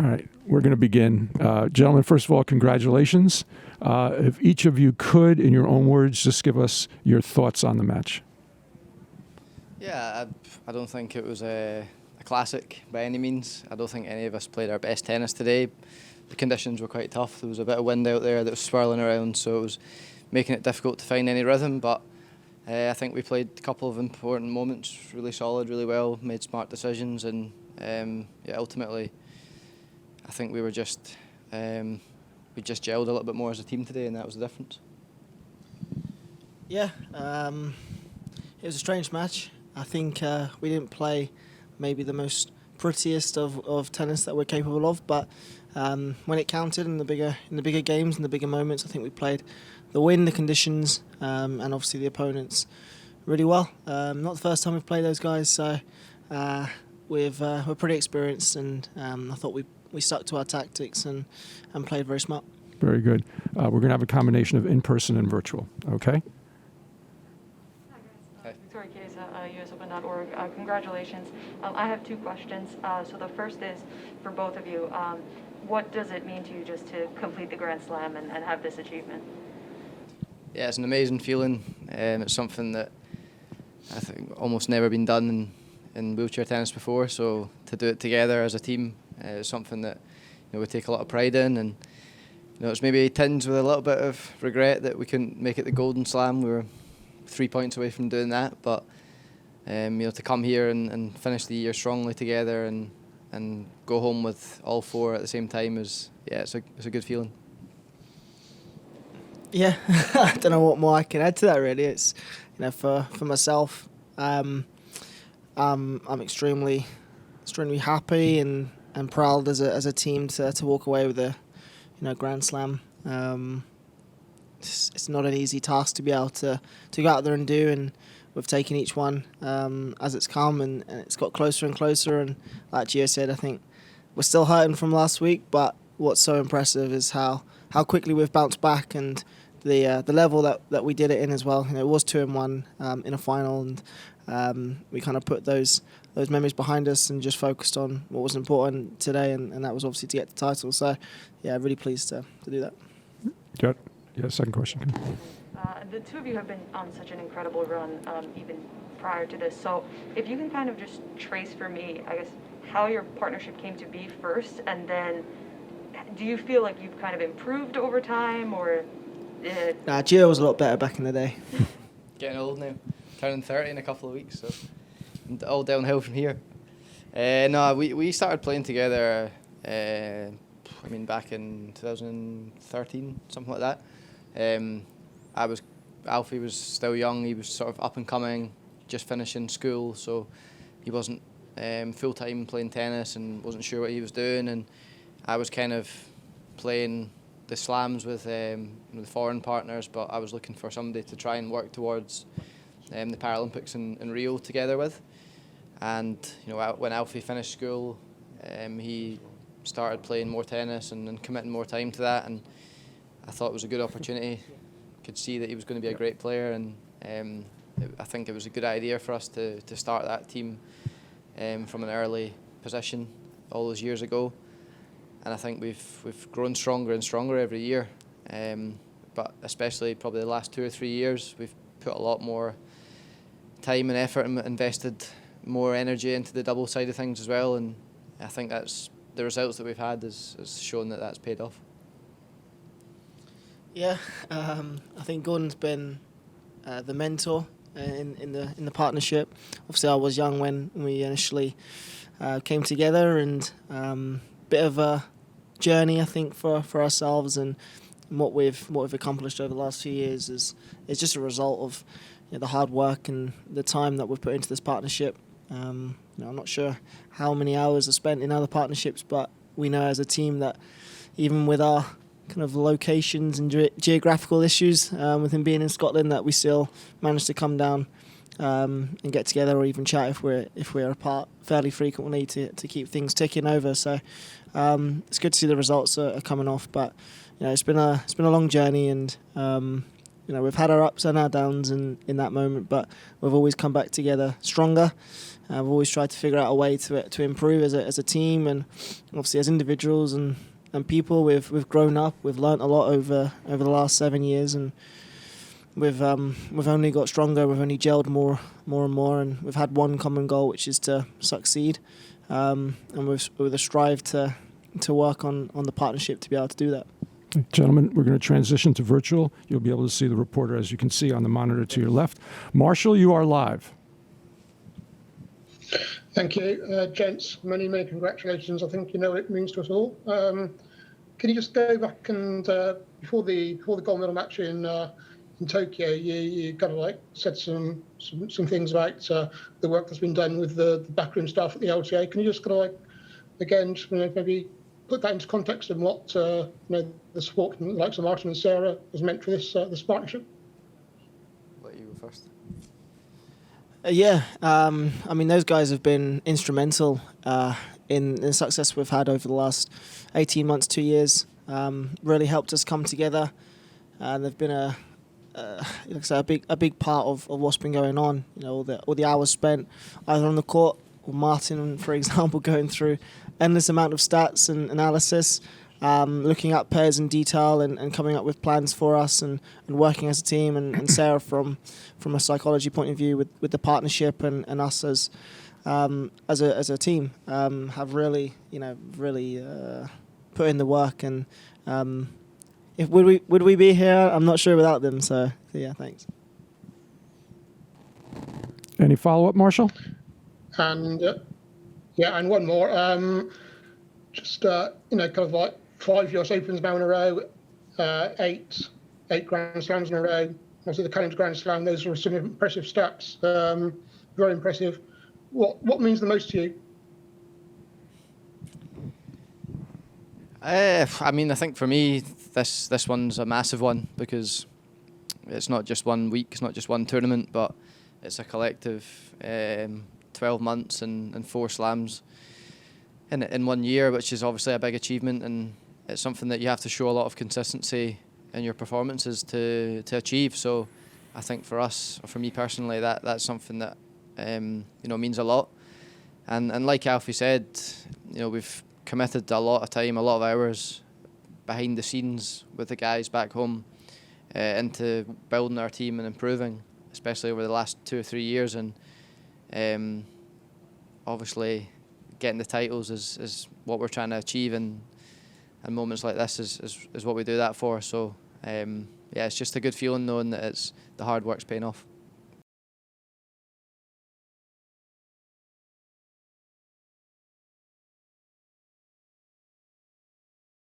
All right, we're going to begin. Gentlemen, first of all, congratulations. If each of you could, in your own words, just give us your thoughts on the match. Yeah, I don't think it was a classic by any means. I don't think any of us played our best tennis today. The conditions were quite tough. There was a bit of wind out there that was swirling around, so it was making it difficult to find any rhythm. But I think we played a couple of important moments, really solid, really well, made smart decisions, and ultimately, I think we just gelled a little bit more as a team today, and that was the difference. Yeah, it was a strange match. I think we didn't play maybe the most prettiest of tennis that we're capable of, but when it counted in the bigger games and the bigger moments, I think we played the wind, the conditions, and obviously the opponents really well. Not the first time we've played those guys, so we're pretty experienced, and I thought we stuck to our tactics and played very smart. Very good. We're going to have a combination of in-person and virtual, okay? USOpen.org. Congratulations. I have two questions. So the first is for both of you. What does it mean to you just to complete the Grand Slam and have this achievement? Yeah, it's an amazing feeling. It's something that I think almost never been done in wheelchair tennis before. So to do it together as a team is something that we take a lot of pride in, and it's maybe tinged with a little bit of regret that we couldn't make it the Golden Slam. We were 3 points away from doing that, but to come here and finish the year strongly together and go home with all four at the same time it's a good feeling. Yeah, I don't know what more I can add to that. Really, it's for myself, I'm extremely happy and proud as a team to walk away with a Grand Slam. It's not an easy task to be able to go out there and do, and we've taken each one as it's come, and it's got closer and closer. And like Gio said, I think we're still hurting from last week, but what's so impressive is how quickly we've bounced back, and the level that we did it in as well. It was 2-1 in a final, and we kind of put those memories behind us and just focused on what was important today, and that was obviously to get the title. So yeah, really pleased to do that. Yeah, second question. The two of you have been on such an incredible run, even prior to this. So if you can kind of just trace for me, I guess, how your partnership came to be first, and then do you feel like you've kind of improved over time, or? Gio was a lot better back in the day. Getting old now, turning 30 in a couple of weeks, so all downhill from here. We started playing together. Back in 2013, something like that. Alfie was still young. He was sort of up and coming, just finishing school, so he wasn't full time playing tennis and wasn't sure what he was doing. And I was kind of playing the slams with foreign partners, but I was looking for somebody to try and work towards the Paralympics in Rio together with. And when Alfie finished school, he started playing more tennis and committing more time to that, and I thought it was a good opportunity. Could see that he was going to be a great player, and I think it was a good idea for us to start that team from an early position all those years ago. And I think we've grown stronger and stronger every year, but especially probably the last 2 or 3 years, we've put a lot more time and effort and invested more energy into the double side of things as well, and I think that's the results that we've had has shown that that's paid off. Yeah, I think Gordon's been the mentor in the partnership. Obviously, I was young when we initially came together, and bit of a journey, I think, for ourselves, and what we've accomplished over the last few years is just a result of the hard work and the time that we've put into this partnership. I'm not sure how many hours are spent in other partnerships, but we know as a team that even with our kind of locations and geographical issues, with him being in Scotland, that we still managed to come down and get together, or even chat if we're apart fairly frequently to keep things ticking over. So it's good to see the results are coming off, but it's been a long journey, and we've had our ups and our downs in that moment, but we've always come back together stronger. We've always tried to figure out a way to improve as a team, and obviously as individuals and people. We've grown up. We've learnt a lot over the last 7 years, and we've only got stronger. We've only gelled more and more, and we've had one common goal, which is to succeed. And with a strive to work on the partnership to be able to do that. Gentlemen, we're going to transition to virtual. You'll be able to see the reporter, as you can see on the monitor to your left. Marshall, you are live. Thank you, gents. Many congratulations. I think you know what it means to us all. Can you just go back and before the gold medal match in Tokyo, you kind of like said some things about the work that's been done with the backroom staff at the LTA. Can you just kind of like again maybe put that into context and what the support from the likes of Martin and Sarah has meant for this partnership? Let you go first. I mean, those guys have been instrumental in the success we've had over the last 18 months, 2 years. Really helped us come together. They've been a big part of what's been going on. All the hours spent either on the court or Martin, for example, going through endless amount of stats and analysis, looking at pairs in detail and coming up with plans for us and working as a team, and Sarah from a psychology point of view with the partnership and us as a team have really put in the work, and would we be here? I'm not sure without them. So yeah, thanks. Any follow-up, Marshall? And and one more. Just kind of like 5 US Opens now in a row, 8 Grand Slams in a row. Obviously, the Callens Grand Slam. Those are some impressive stats. Very impressive. What means the most to you? I mean, I think for me, this one's a massive one, because it's not just 1 week, it's not just one tournament, but it's a collective 12 months and 4 slams in 1 year, which is obviously a big achievement, and it's something that you have to show a lot of consistency in your performances to achieve. So I think for us, or for me personally, that's something that means a lot. And like Alfie said, we've committed a lot of time, a lot of hours behind the scenes with the guys back home into building our team and improving, especially over the last 2 or 3 years. And obviously getting the titles is what we're trying to achieve, and moments like this is what we do that for. So it's just a good feeling knowing that the hard work's paying off.